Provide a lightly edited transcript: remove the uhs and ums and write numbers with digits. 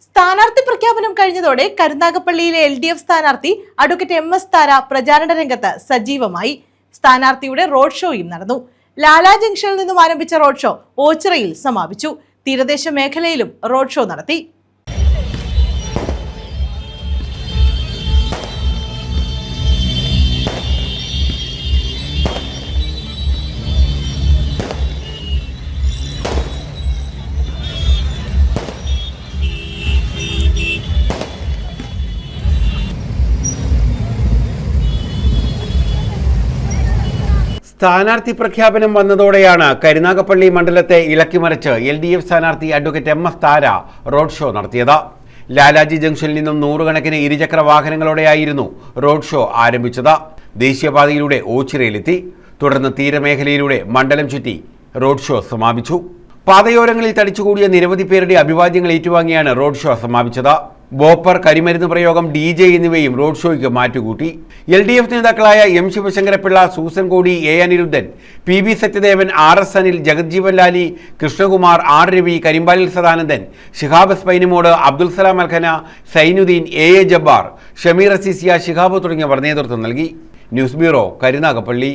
സ്ഥാനാർത്ഥി പ്രഖ്യാപനം കഴിഞ്ഞതോടെ കരുനാഗപ്പള്ളിയിലെ LDF സ്ഥാനാർത്ഥി അഡ്വക്കേറ്റ് MS താര പ്രചാരണ രംഗത്ത് സജീവമായി. സ്ഥാനാർത്ഥിയുടെ റോഡ് ഷോയും നടന്നു. ലാലാ ജംഗ്ഷനിൽ നിന്നും ആരംഭിച്ച റോഡ് ഷോ ഓച്ചിറയിൽ സമാപിച്ചു. തീരദേശ മേഖലയിലും റോഡ് ഷോ നടത്തി. സ്ഥാനാർത്ഥി പ്രഖ്യാപനം വന്നതോടെയാണ് കരുനാഗപ്പള്ളി മണ്ഡലത്തെ ഇളക്കിമറിച്ച് LDF സ്ഥാനാർത്ഥി അഡ്വക്കേറ്റ് MS താര റോഡ് ഷോ നടത്തിയത്. ലാലാജി ജംഗ്ഷനിൽ നിന്നും നൂറുകണക്കിന് ഇരുചക്ര വാഹനങ്ങളോടെയായിരുന്നു റോഡ് ഷോ ആരംഭിച്ചത്. ദേശീയപാതയിലൂടെ ഓച്ചിറയിലെത്തി. തുടർന്ന് തീരമേഖലയിലൂടെ മണ്ഡലം ചുറ്റി റോഡ് ഷോ സമാപിച്ചു. പാതയോരങ്ങളിൽ തടിച്ചുകൂടിയ നിരവധി പേരുടെ അഭിവാദ്യങ്ങൾ ഏറ്റുവാങ്ങിയാണ് റോഡ് ഷോ സമാപിച്ചത്. ബോപ്പർ, കരിമരുന്ന് പ്രയോഗം, DJ എന്നിവയും റോഡ് ഷോയ്ക്ക് മാറ്റുകൂട്ടി. LDF നേതാക്കളായ M Sivasankarapillai, Susan Kodi, A Aniruddhan, PB Sathyadevan, RS Anil, Jagajjeevan Lali, Krishnakumar, R Ravi, Karimpalil Sadanandan, Shihab സ്പൈനിമോട്, അബ്ദുൽ സലാം അൽഖന, സൈനുദ്ദീൻ, AA ജബ്ബാർ, ഷമീർ അസീസിയ, ഷിഹാബ് തുടങ്ങിയവർ നേതൃത്വം നൽകി. News bureau, Karunagappally.